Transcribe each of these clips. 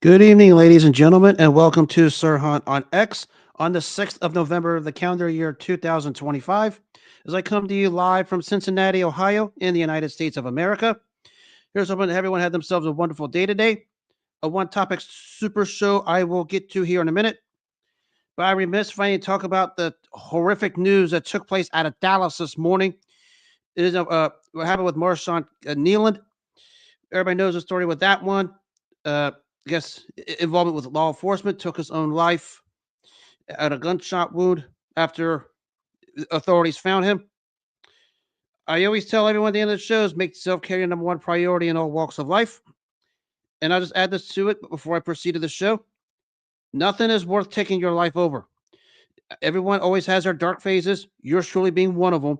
Good evening, ladies and gentlemen, and welcome to Sir Hunt on X on the 6th of November of the calendar year 2025. As I come to you live from Cincinnati, Ohio, in the United States of America. Here's hoping that everyone had themselves a wonderful day today. A one topic super show I will get to here in a minute. But I remiss if I didn't talk about the horrific news that took place out of Dallas this morning. It is what happened with Marshawn Nealand. Everybody knows the story with that one. I guess involvement with law enforcement, took his own life at a gunshot wound after authorities found him. I always tell everyone at the end of the shows, make self-care your number one priority in all walks of life. And I'll just add this to it before I proceed to the show. Nothing is worth taking your life over. Everyone always has their dark phases. Yours truly being one of them.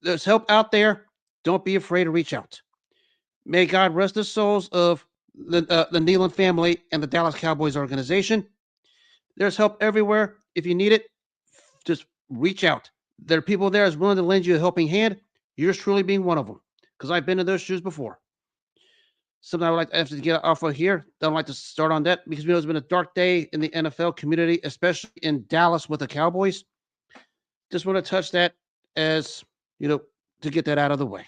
There's help out there. Don't be afraid to reach out. May God rest the souls of the Nealon family and the Dallas Cowboys organization. There's help everywhere. If you need it, just reach out. There are people there as willing to lend you a helping hand. Yours truly being one of them, because I've been in those shoes before. Something I would like to have to get off of here. Don't like to start on that because we know it's been a dark day in the NFL community, especially in Dallas with the Cowboys. Just want to touch that as, to get that out of the way.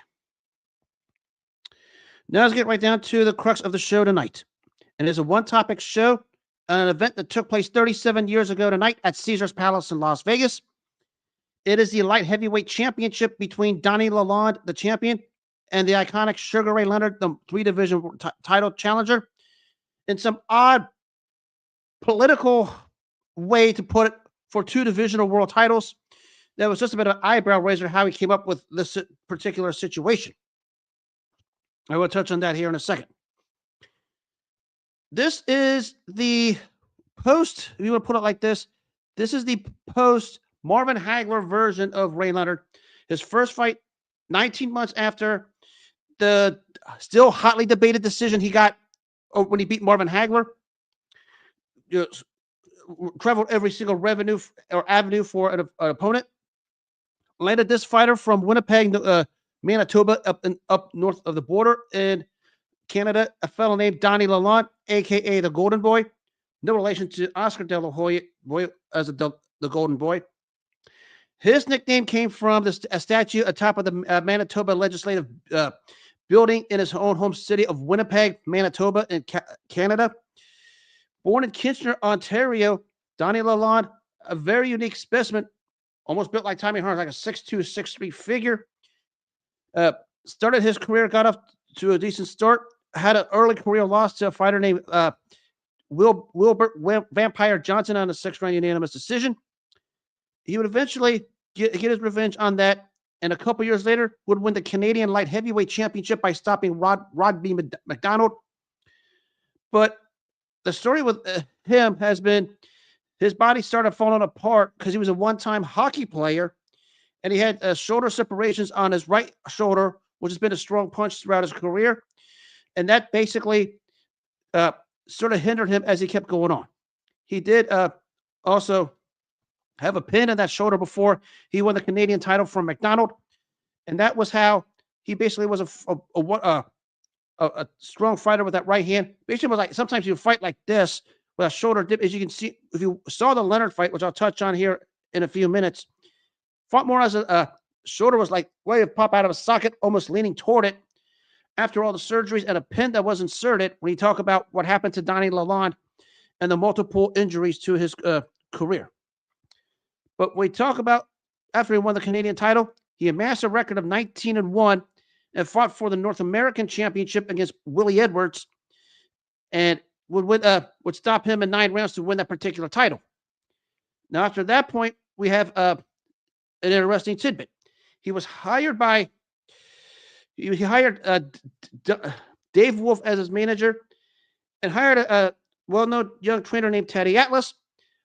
Now let's get right down to the crux of the show tonight. And it's a one-topic show, an event that took place 37 years ago tonight at Caesars Palace in Las Vegas. It is the light heavyweight championship between Donny Lalonde, the champion, and the iconic Sugar Ray Leonard, the three-division title challenger. In some odd political way to put it, for two divisional world titles, that was just a bit of an eyebrow raiser how he came up with this particular situation. I will touch on that here in a second. This is the post, if you want to put it like this is the post Marvin Hagler version of Ray Leonard. His first fight, 19 months after the still hotly debated decision he got when he beat Marvin Hagler. Traveled every single revenue or avenue for an opponent. Landed this fighter from Winnipeg, Manitoba, up north of the border in Canada, a fellow named Donny Lalonde, a.k.a. the Golden Boy. No relation to Oscar De La Hoya as the Golden Boy. His nickname came from a statue atop of the Manitoba Legislative building in his own home city of Winnipeg, Manitoba, in Canada. Born in Kitchener, Ontario, Donny Lalonde, a very unique specimen, almost built like Tommy Hearns, like a 6'2", 6'3" figure. Started his career, got off to a decent start. Had an early career loss to a fighter named Wilbert Vampire Johnson on a 6-round unanimous decision. He would eventually get his revenge on that, and a couple years later would win the Canadian Light Heavyweight Championship by stopping Rodney McDonald. But the story with him has been his body started falling apart because he was a one-time hockey player, and he had shoulder separations on his right shoulder, which has been a strong punch throughout his career. And that basically sort of hindered him as he kept going on. He did also have a pin in that shoulder before he won the Canadian title from McDonald. And that was how he basically was a strong fighter with that right hand. Basically, was like sometimes you fight like this with a shoulder dip. As you can see, if you saw the Leonard fight, which I'll touch on here in a few minutes, fought more as a shoulder was like way to pop out of a socket, almost leaning toward it after all the surgeries and a pin that was inserted when you talk about what happened to Donny Lalonde and the multiple injuries to his career. But when we talk about after he won the Canadian title, he amassed a record of 19-1 and fought for the North American Championship against Willie Edwards, and would stop him in 9 rounds to win that particular title. Now, after that point, we have an interesting tidbit. He was hired by Dave Wolf as his manager, and hired well-known young trainer named Teddy Atlas.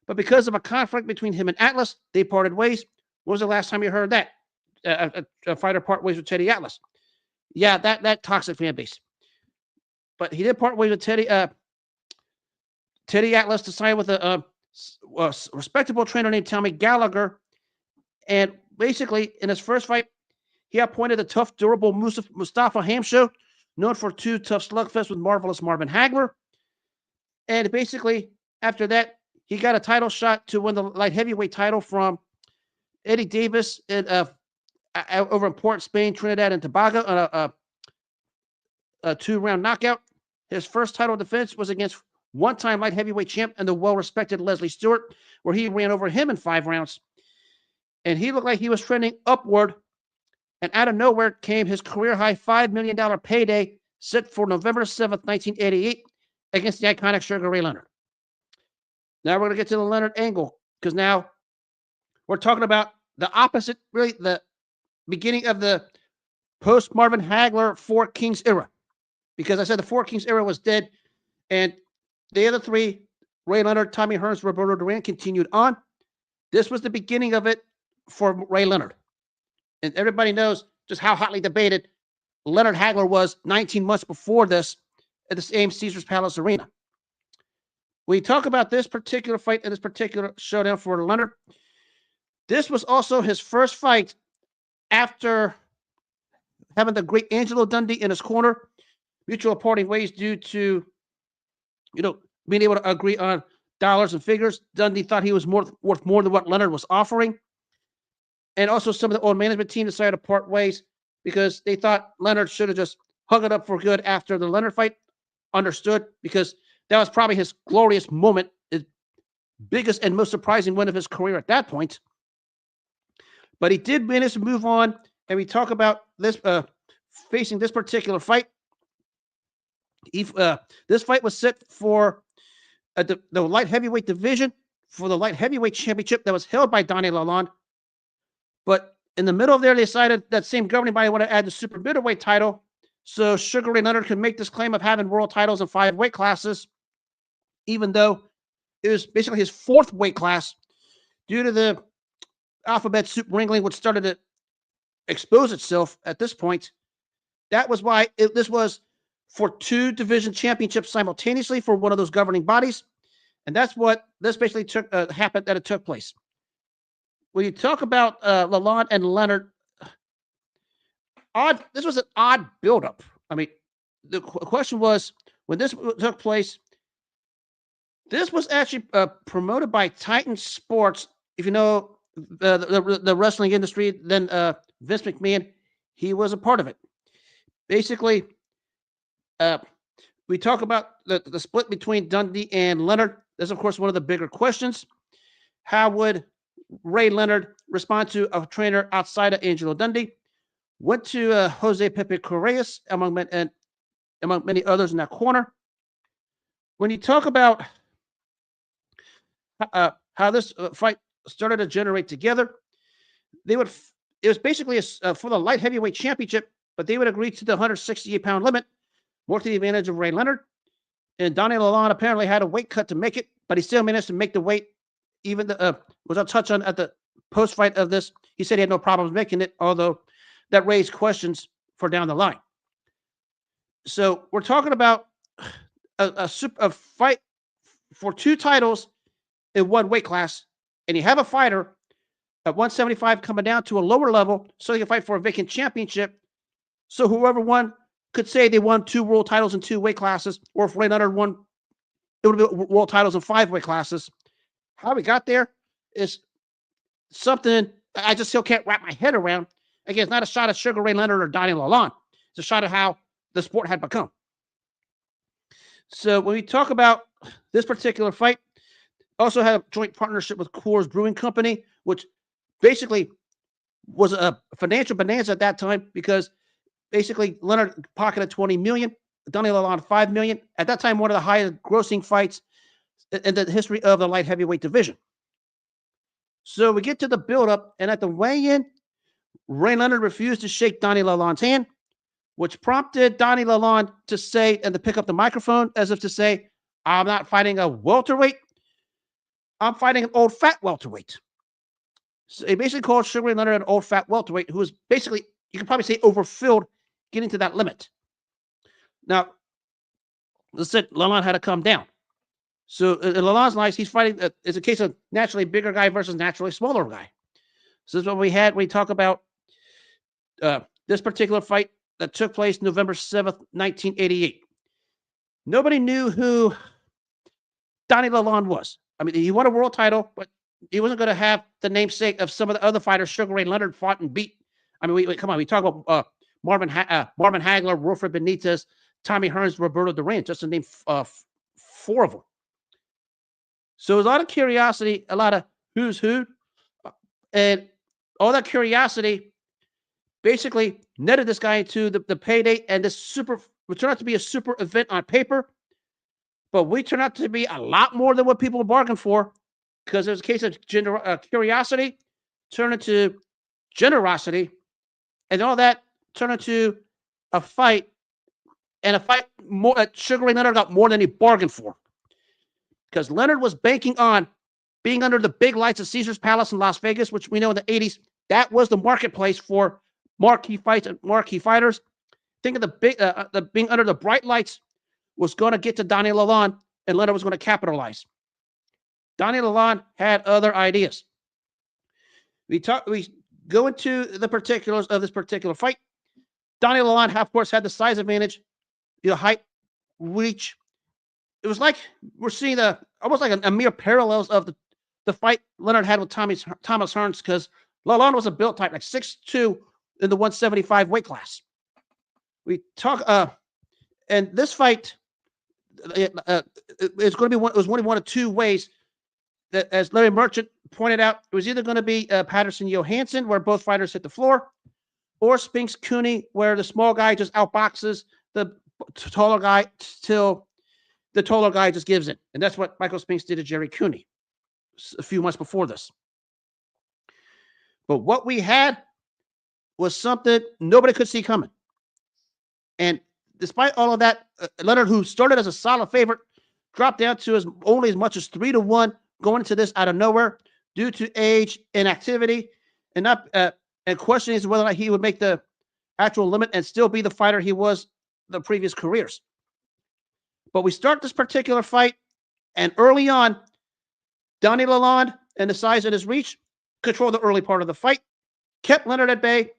But because of a conflict between him and Atlas, they parted ways. When was the last time you heard that? A fighter part ways with Teddy Atlas. Yeah, that toxic fan base. But he did part ways with Teddy Atlas to sign with a respectable trainer named Tommy Gallagher. And basically, in his first fight, he appointed the tough, durable Mustafa Hamsho, known for two tough slugfests with marvelous Marvin Hagler. And basically, after that, he got a title shot to win the light heavyweight title from Eddie Davis over in Port Spain, Trinidad and Tobago on a 2-round knockout. His first title defense was against one-time light heavyweight champ and the well-respected Leslie Stewart, where he ran over him in 5 rounds. And he looked like he was trending upward. And out of nowhere came his career-high $5 million payday set for November 7th, 1988 against the iconic Sugar Ray Leonard. Now we're going to get to the Leonard angle because now we're talking about the opposite, really the beginning of the post-Marvin Hagler Four Kings era. Because I said the Four Kings era was dead, and the other three, Ray Leonard, Tommy Hearns, Roberto Duran, continued on. This was the beginning of it for Ray Leonard. And everybody knows just how hotly debated Leonard Hagler was 19 months before this at the same Caesars Palace Arena. We talk about this particular fight and this particular showdown for Leonard. This was also his first fight after having the great Angelo Dundee in his corner. Mutual parting ways due to, being able to agree on dollars and figures. Dundee thought he was worth more than what Leonard was offering. And also some of the old management team decided to part ways because they thought Leonard should have just hung it up for good after the Leonard fight. Understood, because that was probably his glorious moment, his biggest and most surprising win of his career at that point. But he did manage to move on, and we talk about this facing this particular fight. This fight was set for the light heavyweight division for the light heavyweight championship that was held by Donny Lalonde. But in the middle of there, they decided that same governing body wanted to add the super middleweight title, so Sugar Ray Leonard could make this claim of having world titles in 5 weight classes, even though it was basically his 4th weight class due to the alphabet soup wrangling, which started to expose itself at this point. That was why this was for 2 division championships simultaneously for one of those governing bodies. And that's what this basically happened, that it took place. When you talk about Lalonde and Leonard, this was an odd buildup. I mean, the question was, when this took place, this was actually promoted by Titan Sports. If you know the wrestling industry, then Vince McMahon, he was a part of it. Basically, we talk about the split between Dundee and Leonard. That's, of course, one of the bigger questions. How would Ray Leonard respond to a trainer outside of Angelo Dundee? Went to Jose Pepe Correas, among many others in that corner. When you talk about how this fight started to generate together, it was basically for the light heavyweight championship, but they would agree to the 168-pound limit, more to the advantage of Ray Leonard. And Donny Lalonde apparently had a weight cut to make it, but he still managed to make the weight. Even was a touch on at the post-fight of this. He said he had no problems making it, although that raised questions for down the line. So we're talking about a fight for 2 titles in 1 weight class, and you have a fighter at 175 coming down to a lower level so he can fight for a vacant championship. So whoever won could say they won 2 world titles in 2 weight classes, or if Ray Leonard won, it would be world titles in 5 weight classes. How we got there is something I just still can't wrap my head around. Again, it's not a shot at Sugar Ray Leonard or Donny Lalonde. It's a shot at how the sport had become. So when we talk about this particular fight, also had a joint partnership with Coors Brewing Company, which basically was a financial bonanza at that time because basically Leonard pocketed $20 million, Donny Lalonde $5 million. At that time, one of the highest grossing fights in the history of the light heavyweight division. So we get to the buildup, and at the weigh-in, Ray Leonard refused to shake Donny Lalonde's hand, which prompted Donny Lalonde to say, and to pick up the microphone as if to say, I'm not fighting a welterweight. I'm fighting an old fat welterweight. So they basically called Sugar Ray Leonard an old fat welterweight who was basically, you could probably say, overfilled getting to that limit. Now, let's say Lalonde had to come down. So Lalonde's nice. He's fighting. It's a case of naturally bigger guy versus naturally smaller guy. So this is what we had. We talk about this particular fight that took place November 7th, 1988. Nobody knew who Donny Lalonde was. I mean, he won a world title, but he wasn't going to have the namesake of some of the other fighters Sugar Ray Leonard fought and beat. I mean, come on. We talk about Marvin Hagler, Wilfred Benitez, Tommy Hearns, Roberto Duran, just to name four of them. So there's a lot of curiosity, a lot of who's who, and all that curiosity basically netted this guy into the payday, and this would turn out to be a super event on paper, but we turned out to be a lot more than what people bargained for, because there's a case of curiosity turned into generosity, and all that turned into a fight, and a fight more. Sugar Ray Leonard got more than he bargained for, because Leonard was banking on being under the big lights of Caesar's Palace in Las Vegas, which we know in the 80s, that was the marketplace for marquee fights and marquee fighters. Think of the being under the bright lights was going to get to Donny Lalonde, and Leonard was going to capitalize. Donny Lalonde had other ideas. We go into the particulars of this particular fight. Donny Lalonde, of course, had the size advantage, height, reach. It was like we're seeing almost like a mere parallels of the fight Leonard had with Thomas Hearns, because Lalonde was a built type, like 6'2" in the 175 weight class. We talk, and this fight, it's going to be it was one of two ways. That, as Larry Merchant pointed out, it was either going to be Patterson Johansson, where both fighters hit the floor, or Spinks Cooney, where the small guy just outboxes the taller guy till the taller guy just gives in. And that's what Michael Spinks did to Jerry Cooney a few months before this. But what we had was something nobody could see coming. And despite all of that, Leonard, who started as a solid favorite, dropped down to only as much as 3-1 going into this out of nowhere due to age, inactivity, and not and questioning whether or not he would make the actual limit and still be the fighter he was the previous careers. But we start this particular fight, and early on, Donny Lalonde and the size and his reach controlled the early part of the fight, kept Leonard at bay,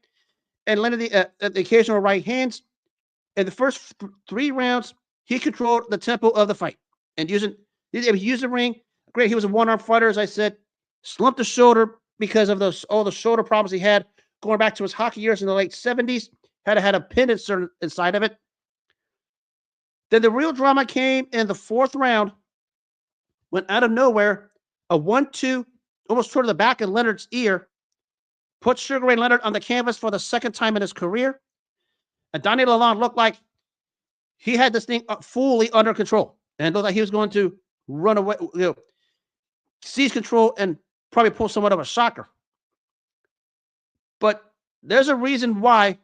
and Leonard the occasional right hands. In the first 3 rounds, he controlled the tempo of the fight, and used the ring. Great, he was a one-arm fighter, as I said. Slumped the shoulder because of all the shoulder problems he had going back to his hockey years in the late 70s. Had a pin inside of it. Then the real drama came in the 4th round, when out of nowhere, a 1-2 almost toward the back of Leonard's ear put Sugar Ray Leonard on the canvas for the 2nd time in his career. And Donny Lalonde looked like he had this thing fully under control, and looked like he was going to run away, seize control, and probably pull somewhat of a shocker. But there's a reason why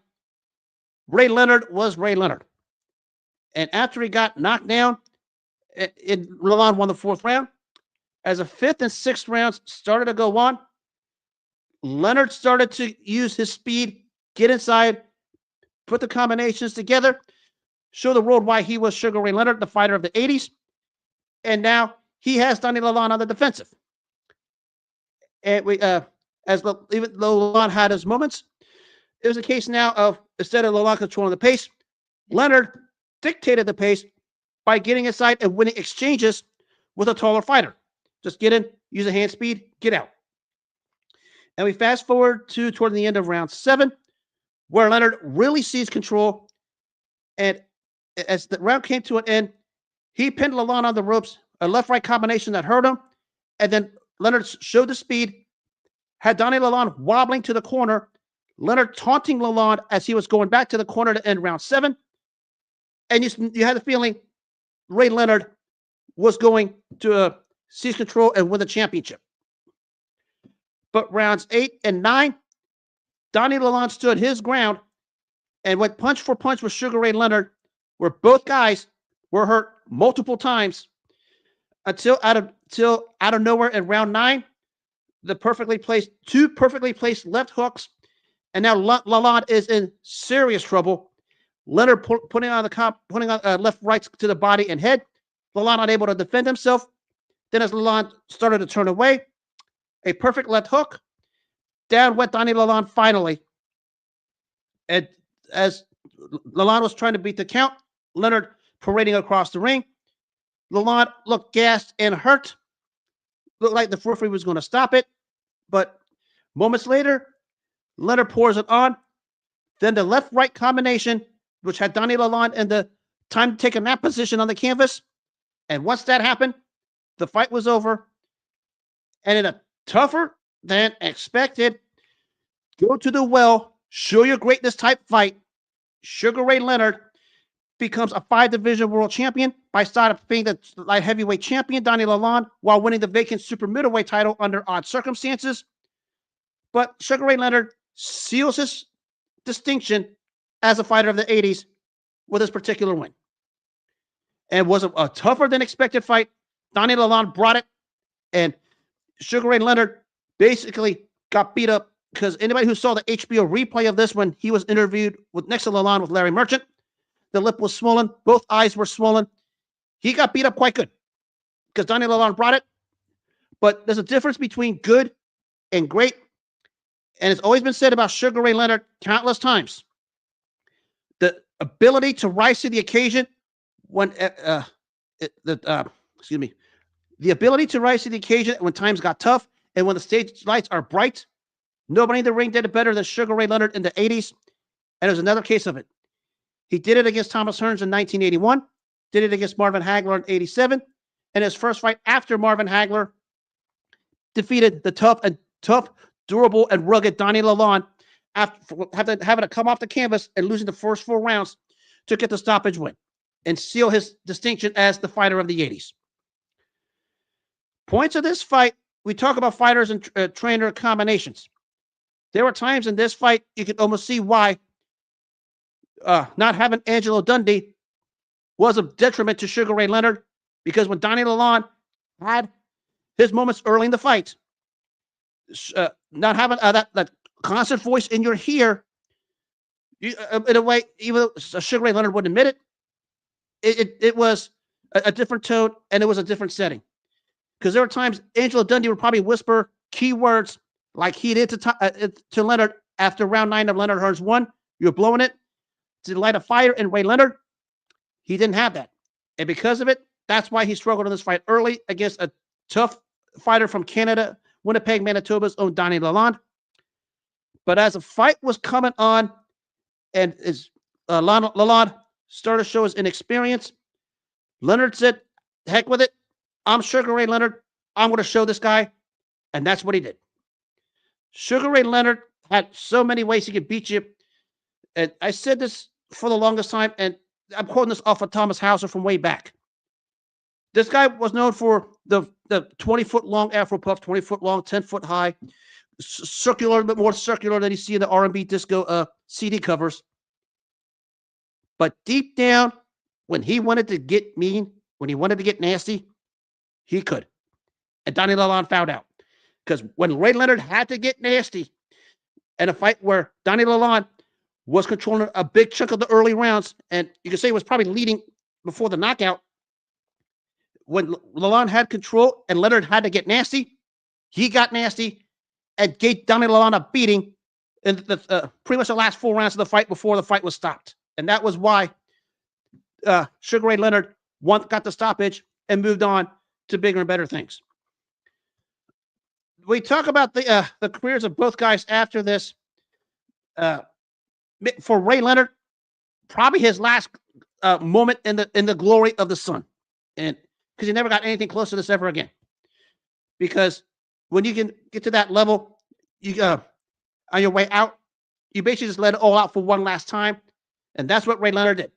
Ray Leonard was Ray Leonard. And after he got knocked down, Lalonde won the 4th round. As the 5th and 6th rounds started to go on, Leonard started to use his speed, get inside, put the combinations together, show the world why he was Sugar Ray Leonard, the fighter of the 80s. And now he has Donny Lalonde on the defensive. And even though Lalonde had his moments, it was a case now of, instead of Lalonde controlling the pace, Leonard dictated the pace by getting inside and winning exchanges with a taller fighter. Just get in, use a hand speed, get out. And we fast forward to toward the end of round 7, where Leonard really seized control. And as the round came to an end, he pinned Lalonde on the ropes, a left-right combination that hurt him. And then Leonard showed the speed, had Donny Lalonde wobbling to the corner, Leonard taunting Lalonde as he was going back to the corner to end round 7. And you had the feeling Ray Leonard was going to seize control and win the championship. But rounds 8 and 9, Donny Lalonde stood his ground and went punch for punch with Sugar Ray Leonard, where both guys were hurt multiple times. till out of nowhere in round 9, two perfectly placed left hooks, and now Lalonde is in serious trouble. Leonard putting on left rights to the body and head. Lalonde unable to defend himself. Then as Lalonde started to turn away, a perfect left hook. Down went Donny Lalonde finally. And as Lalonde was trying to beat the count, Leonard parading across the ring. Lalonde looked gassed and hurt. Looked like the referee was going to stop it. But moments later, Leonard pours it on. Then the left-right combination, which had Donny Lalonde in the time to take a nap position on the canvas. And once that happened, the fight was over. And in a tougher than expected, go to the well, show your greatness type fight, Sugar Ray Leonard becomes a 5-division world champion by stopping the light heavyweight champion, Donny Lalonde, while winning the vacant super middleweight title under odd circumstances. But Sugar Ray Leonard seals his distinction as a fighter of the 80s with this particular win. And was a tougher than expected fight. Donny Lalonde brought it, and Sugar Ray Leonard basically got beat up because anybody who saw the HBO replay of this when he was interviewed with next to Lalonde with Larry Merchant, the lip was swollen, both eyes were swollen. He got beat up quite good because Donny Lalonde brought it. But there's a difference between good and great. And it's always been said about Sugar Ray Leonard countless times. The ability to rise to the occasion when the ability to rise to the occasion when times got tough and when the stage lights are bright. Nobody in the ring did it better than Sugar Ray Leonard in the 80s. And there's another case of it. He did it against Thomas Hearns in 1981, did it against Marvin Hagler in 87, and his first fight after Marvin Hagler defeated the tough, durable, and rugged Donny Lalonde after having to come off the canvas and losing the first 4 rounds to get the stoppage win and seal his distinction as the fighter of the 80s. Points of this fight, we talk about fighters and trainer combinations. There were times in this fight you could almost see why not having Angelo Dundee was a detriment to Sugar Ray Leonard, because when Donny Lalonde had his moments early in the fight, not having that constant voice in your ear, in a way, even though Sugar Ray Leonard wouldn't admit it, it was a different tone and it was a different setting. Because there were times Angelo Dundee would probably whisper key words like he did to Leonard after round 9 of Leonard Hearns 1. You're blowing it. To light a fire in Ray Leonard, he didn't have that. And because of it, that's why he struggled in this fight early against a tough fighter from Canada, Winnipeg, Manitoba's own Donny Lalonde. But as the fight was coming on and Lalonde started to show his inexperience, Leonard said, heck with it. I'm Sugar Ray Leonard. I'm going to show this guy. And that's what he did. Sugar Ray Leonard had so many ways he could beat you. And I said this for the longest time, and I'm quoting this off of Thomas Hauser from way back. This guy was known for the 20-foot long Afro puff, 20-foot long, 10-foot high, circular, a bit more circular than you see in the R&B disco CD covers. But deep down, when he wanted to get mean, when he wanted to get nasty, he could. And Donny Lalonde found out. Because when Ray Leonard had to get nasty in a fight where Donny Lalonde was controlling a big chunk of the early rounds, and you could say it was probably leading before the knockout. When Lalonde had control and Leonard had to get nasty, he got nasty and gave Donny Lalonde a beating in pretty much the last 4 rounds of the fight before the fight was stopped. And that was why Sugar Ray Leonard got the stoppage and moved on to bigger and better things. We talk about the careers of both guys after this. For Ray Leonard, probably his last moment in the glory of the sun, and because he never got anything close to this ever again. Because when you can get to that level, you on your way out, you basically just let it all out for one last time, and that's what Ray Leonard did.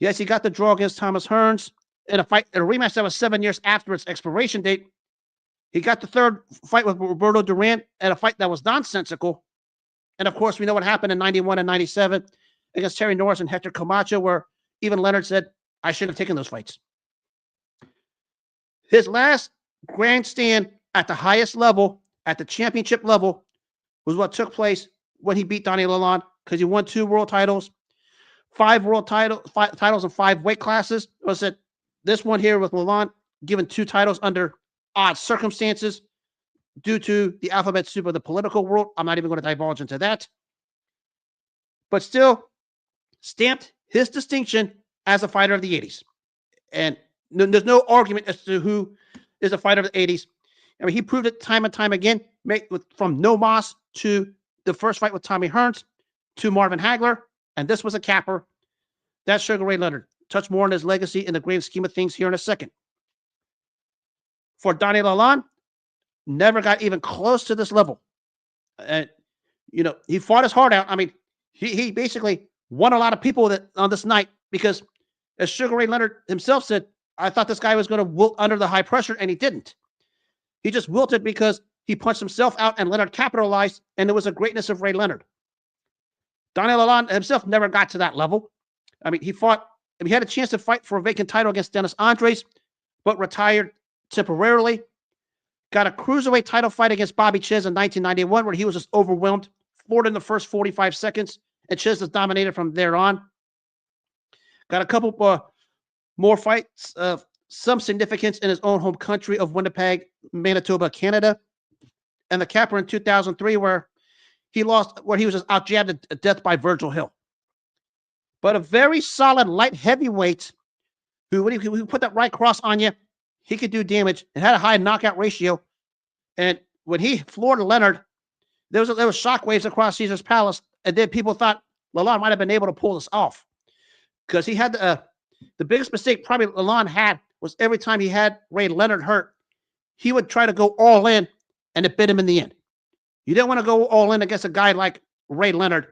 Yes, he got the draw against Thomas Hearns in a rematch that was 7 years after its expiration date. He got the third fight with Roberto Duran at a fight that was nonsensical. And, of course, we know what happened in 91 and 97 against Terry Norris and Hector Camacho, where even Leonard said, I should have taken those fights. His last grandstand at the highest level, at the championship level, was what took place when he beat Donny Lalonde, because he won 2 world titles, five titles in 5 weight classes. Was it this one here with Lalonde given 2 titles under odd circumstances due to the alphabet soup of the political world? I'm not even going to divulge into that, but still stamped his distinction as a fighter of the 80s. And there's no argument as to who is a fighter of the 80s. I mean, he proved it time and time again, from No Moss to the first fight with Tommy Hearns to Marvin Hagler, and this was a capper. That's Sugar Ray Leonard. Touch more on his legacy in the grand scheme of things here in a second. For Donny Lalonde, never got even close to this level. And, he fought his heart out. I mean, he basically won a lot of people on this night because, as Sugar Ray Leonard himself said, I thought this guy was going to wilt under the high pressure, and he didn't. He just wilted because he punched himself out, and Leonard capitalized, and it was a greatness of Ray Leonard. Donny Lalonde himself never got to that level. I mean, he had a chance to fight for a vacant title against Dennis Andres, but retired temporarily. Got a cruiserweight title fight against Bobby Chiz in 1991, where he was just overwhelmed, floored in the first 45 seconds, and Chiz was dominated from there on. Got a couple more fights of some significance in his own home country of Winnipeg, Manitoba, Canada, and the capper in 2003, where he was just out-jabbed to death by Virgil Hill. But a very solid light heavyweight who, when he put that right cross on you, he could do damage and had a high knockout ratio. And when he floored Leonard, there was shockwaves across Caesar's Palace, and then people thought Lalonde might have been able to pull this off, because he had the biggest mistake probably Lalonde had was every time he had Ray Leonard hurt, he would try to go all in, and it bit him in the end. You didn't want to go all in against a guy like Ray Leonard,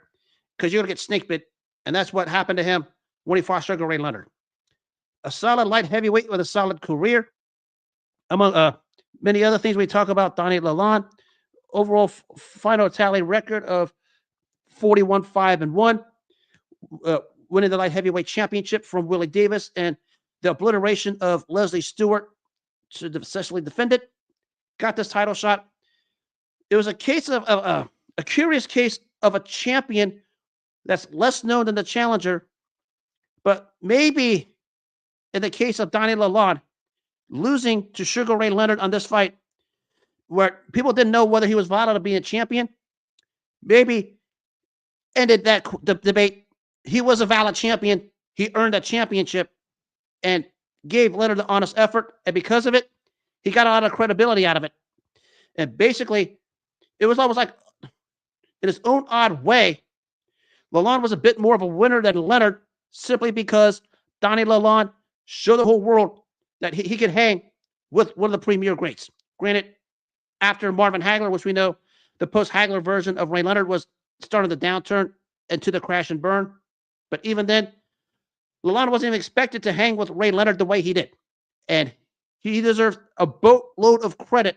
because you're going to get snake bit, and that's what happened to him when he fought Sugar Ray Leonard. A solid light heavyweight with a solid career. Among many other things we talk about, Donny Lalonde, overall final tally record of 41-5-1, winning the light heavyweight championship from Willie Davis, and the obliteration of Leslie Stewart to successfully defend it. Got this title shot. It was a case of a curious case of a champion that's less known than the challenger, but maybe in the case of Donny Lalonde, losing to Sugar Ray Leonard on this fight, where people didn't know whether he was valid to be a champion, maybe ended that debate. He was a valid champion. He earned that championship and gave Leonard the honest effort. And because of it, he got a lot of credibility out of it. And basically, it was almost like, in his own odd way, Lalonde was a bit more of a winner than Leonard, simply because Donny Lalonde showed the whole world that he could hang with one of the premier greats. Granted, after Marvin Hagler, which we know the post-Hagler version of Ray Leonard was starting the downturn into the crash and burn. But even then, Lalonde wasn't even expected to hang with Ray Leonard the way he did. And he deserves a boatload of credit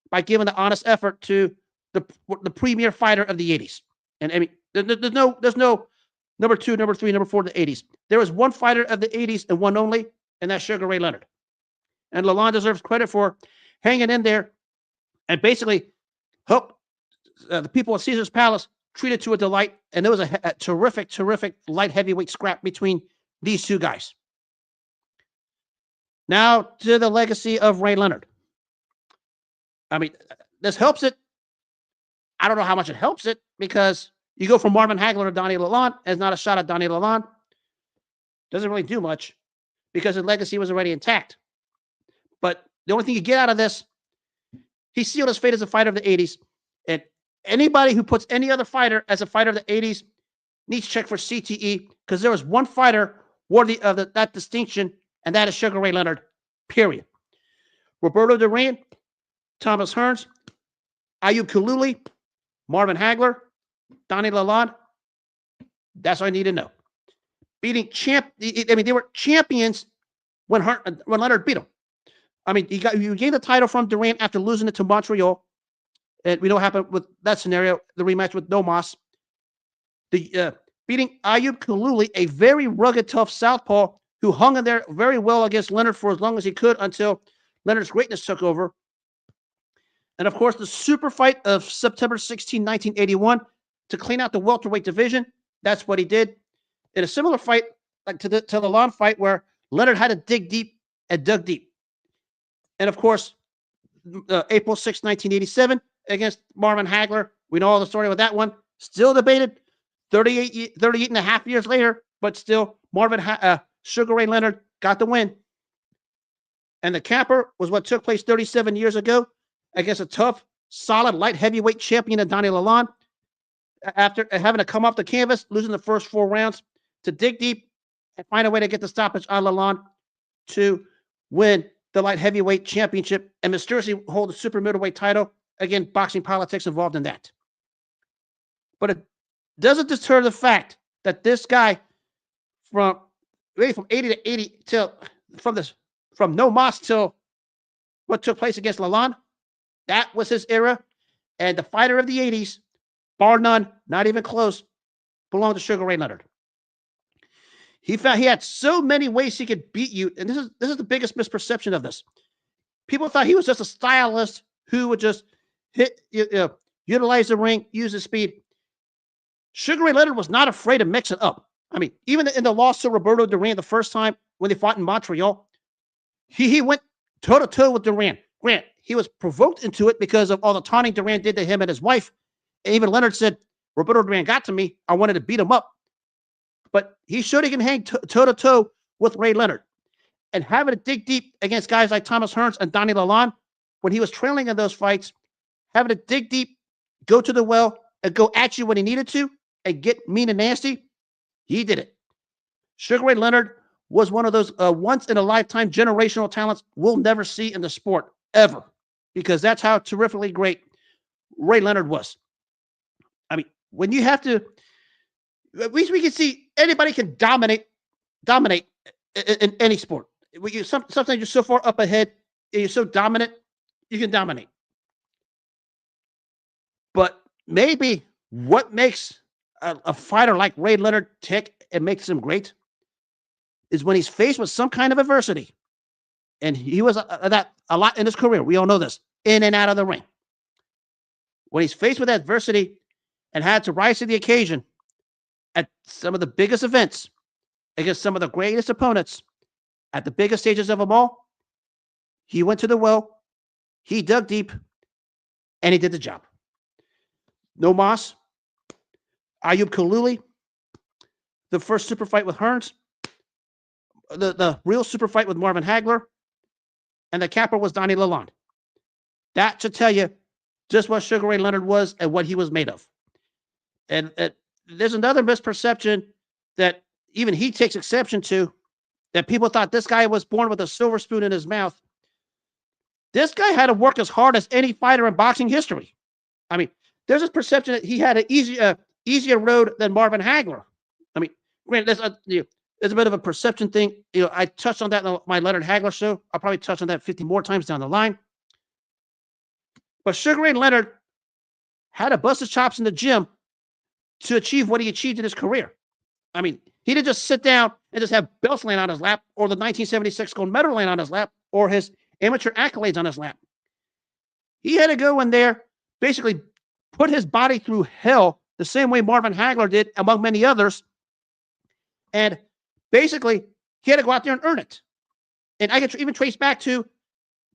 by giving the honest effort to the premier fighter of the 80s. And I mean, there's no number 2, number 3, number 4 in the 80s. There was one fighter of the 80s and one only, and that's Sugar Ray Leonard. And Lalonde deserves credit for hanging in there and basically help the people at Caesar's Palace treat it to a delight. And there was a terrific, terrific light heavyweight scrap between these two guys. Now to the legacy of Ray Leonard. I mean, this helps it. I don't know how much it helps it, because you go from Marvin Hagler to Donny Lalonde, and it's not a shot at Donny Lalonde. Doesn't really do much because his legacy was already intact. But the only thing you get out of this, he sealed his fate as a fighter of the 80s. And anybody who puts any other fighter as a fighter of the 80s needs to check for CTE, because there was one fighter worthy of that distinction, and that is Sugar Ray Leonard, period. Roberto Duran, Thomas Hearns, Ayub Kaluli, Marvin Hagler, Donny Lalonde. That's all I need to know. Beating they were champions when Leonard beat him. I mean, you gained the title from Duran after losing it to Montreal. And we know what happened with that scenario, the rematch with Domas. Beating Ayub Kaluli, a very rugged, tough southpaw who hung in there very well against Leonard for as long as he could, until Leonard's greatness took over. And of course, the super fight of September 16, 1981, to clean out the welterweight division. That's what he did. In a similar fight, like to the Lalonde fight, where Leonard had to dig deep and dug deep. And of course, April 6, 1987, against Marvin Hagler. We know all the story with that one. Still debated 38 and a half years later, but still, Sugar Ray Leonard got the win. And the capper was what took place 37 years ago against a tough, solid light heavyweight champion of Donny Lalonde. After having to come off the canvas, losing the first 4 rounds, to dig deep and find a way to get the stoppage on Lalonde to win the light heavyweight championship and mysteriously hold the super middleweight title. Again, boxing politics involved in that. But it doesn't deter the fact that this guy from 80 to 80 till from no mas till what took place against Lalonde, that was his era. And the fighter of the 80s, bar none, not even close, belonged to Sugar Ray Leonard. He found he had so many ways he could beat you, and this is the biggest misperception of this. People thought he was just a stylist who would just utilize the ring, use his speed. Sugar Ray Leonard was not afraid to mix it up. I mean, even in the loss to Roberto Duran the first time when they fought in Montreal, he went toe-to-toe with Duran. Grant, he was provoked into it because of all the taunting Duran did to him and his wife. And even Leonard said, Roberto Duran got to me. I wanted to beat him up. But he showed he can hang toe-to-toe with Ray Leonard. And having to dig deep against guys like Thomas Hearns and Donny Lalonde, when he was trailing in those fights, having to dig deep, go to the well, and go at you when he needed to, and get mean and nasty, he did it. Sugar Ray Leonard was one of those once-in-a-lifetime generational talents we'll never see in the sport, ever. Because that's how terrifically great Ray Leonard was. I mean, when you have to... At least we can see anybody can dominate in any sport. Sometimes you're so far up ahead, and you're so dominant, you can dominate. But maybe what makes a fighter like Ray Leonard tick and makes him great is when he's faced with some kind of adversity. And he was that a lot in his career. We all know this, in and out of the ring. When he's faced with adversity and had to rise to the occasion at some of the biggest events against some of the greatest opponents at the biggest stages of them all, he went to the well, he dug deep, and he did the job. No mas, Ayub Kaluli, the first super fight with Hearns, the real super fight with Marvin Hagler, and the capper was Donny Lalonde. That should tell you just what Sugar Ray Leonard was and what he was made of. And there's another misperception that even he takes exception to, that people thought this guy was born with a silver spoon in his mouth. This guy had to work as hard as any fighter in boxing history. I mean, there's this perception that he had an easier road than Marvin Hagler. I mean, granted, there's a bit of a perception thing. I touched on that in my Leonard Hagler show. I'll probably touch on that 50 more times down the line. But Sugar Ray Leonard had to bust his chops in the gym to achieve what he achieved in his career. I mean, he didn't just sit down and just have belts laying on his lap, or the 1976 gold medal laying on his lap, or his amateur accolades on his lap. He had to go in there, basically put his body through hell the same way Marvin Hagler did, among many others. And basically, he had to go out there and earn it. And I can even trace back to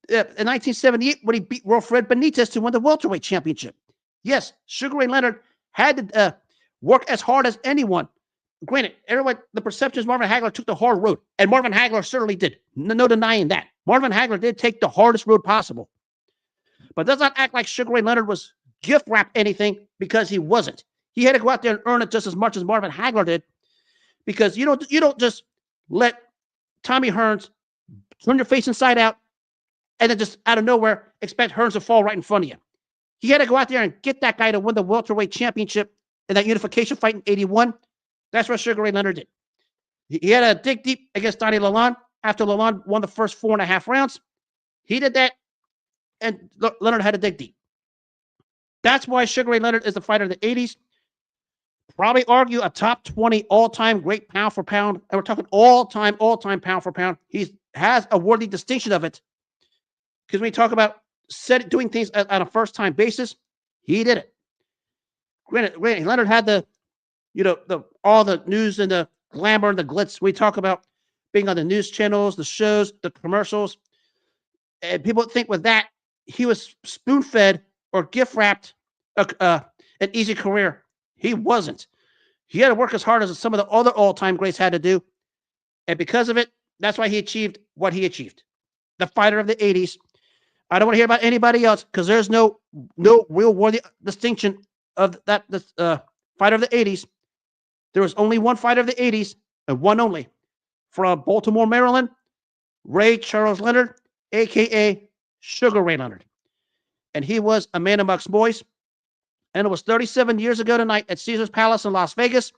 in 1978 when he beat Wilfred Benitez to win the welterweight championship. Yes, Sugar Ray Leonard had to work as hard as anyone. Granted, everyone, the perception is Marvin Hagler took the hard road, and Marvin Hagler certainly did. No denying that. Marvin Hagler did take the hardest road possible. But does not act like Sugar Ray Leonard was gift wrapped anything, because he wasn't. He had to go out there and earn it just as much as Marvin Hagler did, because you don't just let Tommy Hearns turn your face inside out and then just out of nowhere expect Hearns to fall right in front of you. He had to go out there and get that guy to win the welterweight championship in that unification fight in 81. That's what Sugar Ray Leonard did. He had to dig deep against Donny Lalonde after Lalonde won the first 4.5 rounds. He did that, and Leonard had to dig deep. That's why Sugar Ray Leonard is the fighter of the 80s. Probably argue a top 20 all-time great pound for pound. And we're talking all-time pound for pound. He has a worthy distinction of it. Because when we talk about doing things on a first-time basis, he did it. Granted, Leonard had the all the news and the glamour and the glitz. We talk about being on the news channels, the shows, the commercials, and people think with that he was spoon-fed or gift-wrapped an easy career. He wasn't. He had to work as hard as some of the other all-time greats had to do, and because of it, that's why he achieved what he achieved. The fighter of the '80s. I don't want to hear about anybody else because there's no real worthy distinction of that fighter of the '80s. There was only one fighter of the '80s and one only, from Baltimore, Maryland, Ray Charles Leonard, aka Sugar Ray Leonard, and he was a man amongst boys. And it was 37 years ago tonight at Caesar's Palace in Las Vegas,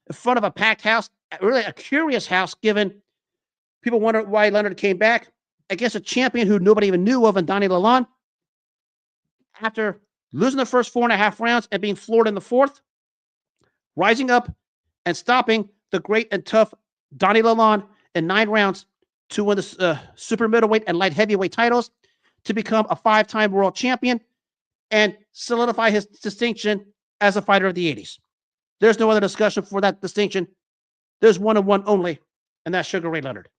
in front of a packed house, really a curious house, given people wonder why Leonard came back against a champion who nobody even knew of in Donny Lalonde. After losing the first 4.5 rounds and being floored in the fourth, rising up and stopping the great and tough Donny Lalonde in 9 rounds to win the super middleweight and light heavyweight titles, to become a 5-time world champion and solidify his distinction as a fighter of the '80s. There's no other discussion for that distinction. There's one and one only, and that's Sugar Ray Leonard.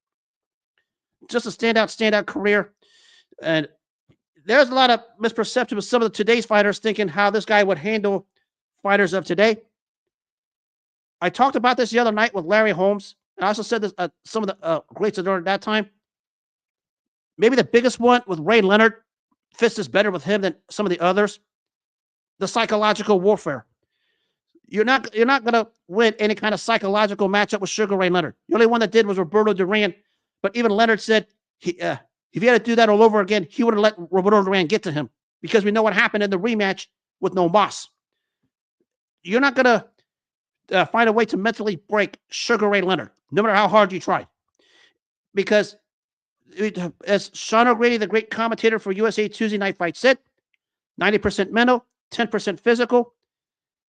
Just a standout career. And there's a lot of misperception of some of today's fighters thinking how this guy would handle fighters of today. I talked about this the other night with Larry Holmes. And I also said this, some of the greats at that time. Maybe the biggest one with Ray Leonard fits this better with him than some of the others. The psychological warfare. You're not going to win any kind of psychological matchup with Sugar Ray Leonard. The only one that did was Roberto Duran. But even Leonard said if he had to do that all over again, he would have let Roberto Duran get to him, because we know what happened in the rematch with No Mas. You're not going to find a way to mentally break Sugar Ray Leonard, no matter how hard you try. Because as Sean O'Grady, the great commentator for USA Tuesday Night Fight, said, 90% mental, 10% physical.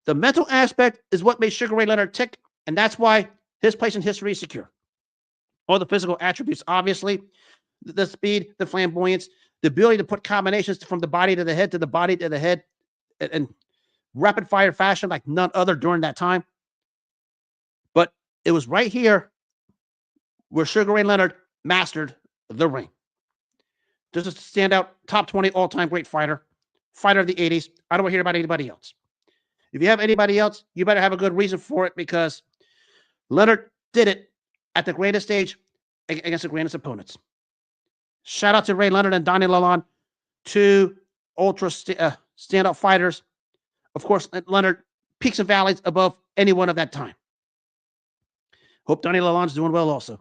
The mental aspect is what made Sugar Ray Leonard tick, and that's why his place in history is secure. All the physical attributes, obviously, the speed, the flamboyance, the ability to put combinations from the body to the head to the body to the head in rapid fire fashion like none other during that time. But it was right here where Sugar Ray Leonard mastered the ring. Just a standout top 20 all-time great fighter of the '80s. I don't want to hear about anybody else. If you have anybody else, you better have a good reason for it, because Leonard did it at the greatest stage against the greatest opponents. Shout out to Ray Leonard and Donny Lalonde, two ultra standout fighters. Of course, Leonard peaks and valleys above anyone of that time. Hope Donny Lalonde's doing well also.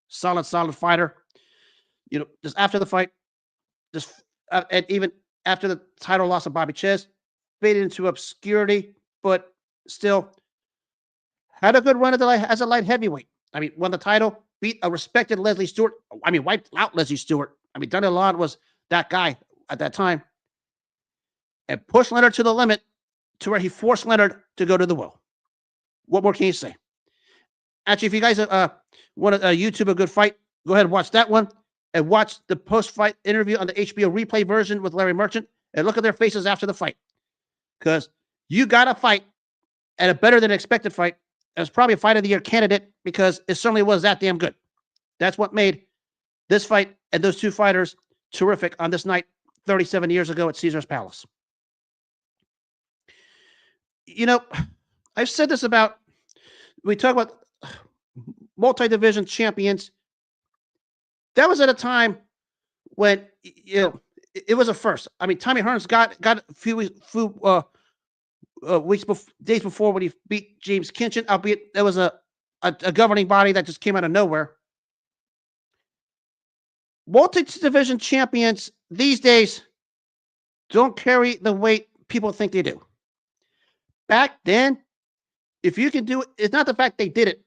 Solid fighter. Just after the fight, and even after the title loss of Bobby Ches, faded into obscurity, but still had a good run as a light heavyweight. Won the title, beat a respected Leslie Stewart. Wiped out Leslie Stewart. Donny Lalonde was that guy at that time, and pushed Leonard to the limit, to where he forced Leonard to go to the well. What more can you say? Actually, if you guys want to YouTube a good fight, go ahead and watch that one, and watch the post-fight interview on the HBO replay version with Larry Merchant, and look at their faces after the fight. Because you got to fight at a better than expected fight. It was probably a fight of the year candidate, because it certainly was that damn good. That's what made this fight and those two fighters terrific on this night 37 years ago at Caesar's Palace. I've said this about, we talk about multi-division champions. That was at a time when, it was a first. Tommy Hearns got a few days before, when he beat James Kinchin, albeit there was a governing body that just came out of nowhere. Multi-division champions these days don't carry the weight people think they do. Back then, if you can do it, it's not the fact they did it.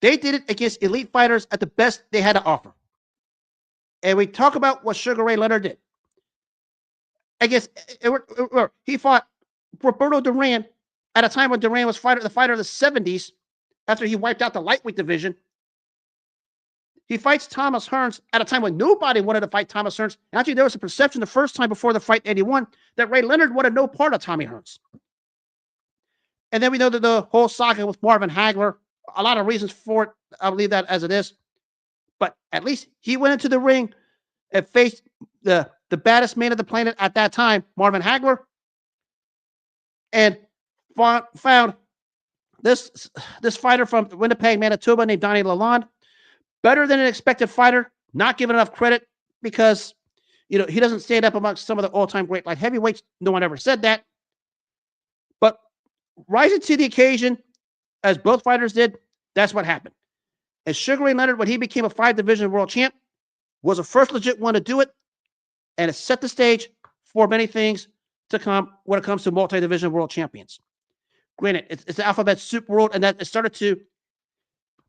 They did it against elite fighters at the best they had to offer. And we talk about what Sugar Ray Leonard did. He fought Roberto Duran at a time when Duran was the fighter of the '70s, after he wiped out the lightweight division. He fights Thomas Hearns at a time when nobody wanted to fight Thomas Hearns. Actually, there was a perception the first time before the fight in 81 that Ray Leonard wanted no part of Tommy Hearns. And then we know that the whole saga with Marvin Hagler, a lot of reasons for it. I'll leave that as it is. But at least he went into the ring and faced the baddest man of the planet at that time, Marvin Hagler, and found this fighter from Winnipeg, Manitoba named Donny Lalonde. Better than an expected fighter, not given enough credit because, he doesn't stand up amongst some of the all-time great light heavyweights. No one ever said that. But rising to the occasion, as both fighters did, that's what happened. And Sugar Ray Leonard, when he became a 5-division world champ, was the first legit one to do it, and it set the stage for many things to come when it comes to multi-division world champions. Granted, it's the alphabet soup world, and that it started to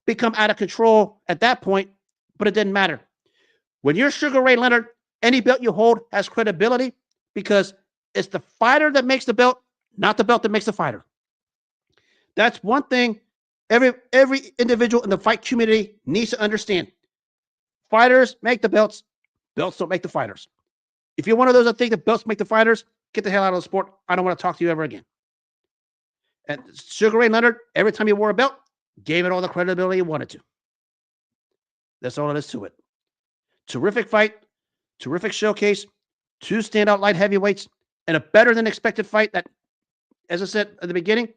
become out of control at that point, but it didn't matter. When you're Sugar Ray Leonard, any belt you hold has credibility because it's the fighter that makes the belt, not the belt that makes the fighter. That's one thing every individual in the fight community needs to understand. Fighters make the belts, belts don't make the fighters. If you're one of those that think that belts make the fighters, get the hell out of the sport. I don't want to talk to you ever again. And Sugar Ray Leonard, every time he wore a belt, gave it all the credibility he wanted to. That's all it is to it. Terrific fight, terrific showcase, 2 standout light heavyweights, and a better than expected fight that, as I said at the beginning,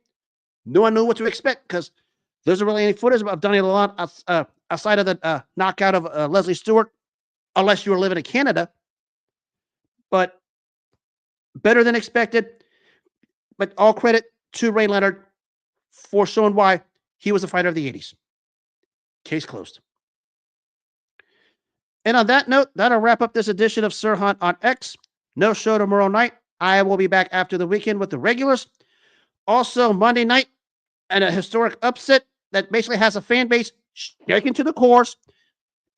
no one knew what to expect because there isn't really any footage of Donny Lalonde outside of the knockout of Leslie Stewart, unless you were living in Canada. But better than expected. But all credit to Ray Leonard for showing why he was a fighter of the 80s. Case closed. And on that note, that'll wrap up this edition of Sirhan on X. No show tomorrow night. I will be back after the weekend with the regulars. Also, Monday night, and a historic upset that basically has a fan base shaken to the cores.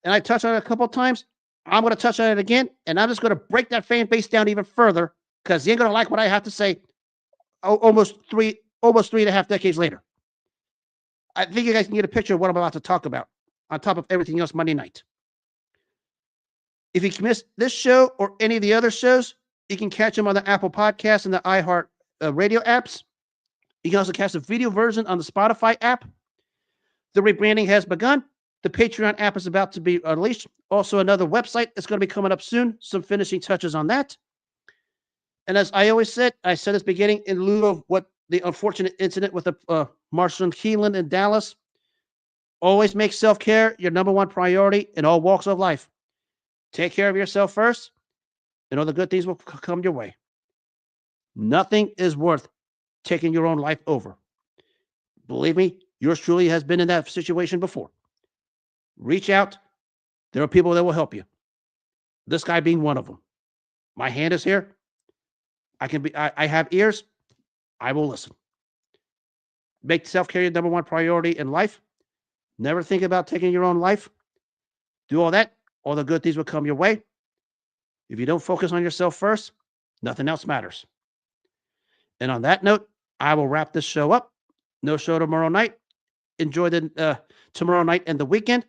And I touched on it a couple of times. I'm going to touch on it again, and I'm just going to break that fan base down even further because you ain't going to like what I have to say almost 3.5 decades later. I think you guys can get a picture of what I'm about to talk about on top of everything else Monday night. If you missed this show or any of the other shows, you can catch them on the Apple Podcast and the iHeart radio apps. You can also catch the video version on the Spotify app. The rebranding has begun. The Patreon app is about to be unleashed. Also, another website that's going to be coming up soon. Some finishing touches on that. And as I always said, I said this beginning in lieu of what the unfortunate incident with the Marshall Keelan in Dallas. Always make self-care your number one priority in all walks of life. Take care of yourself first, and all the good things will come your way. Nothing is worth taking your own life over. Believe me, yours truly has been in that situation before. Reach out. There are people that will help you. This guy being one of them. My hand is here. I have ears. I will listen. Make self-care your number one priority in life. Never think about taking your own life. Do all that. All the good things will come your way. If you don't focus on yourself first, nothing else matters. And on that note, I will wrap this show up. No show tomorrow night. Enjoy the tomorrow night and the weekend.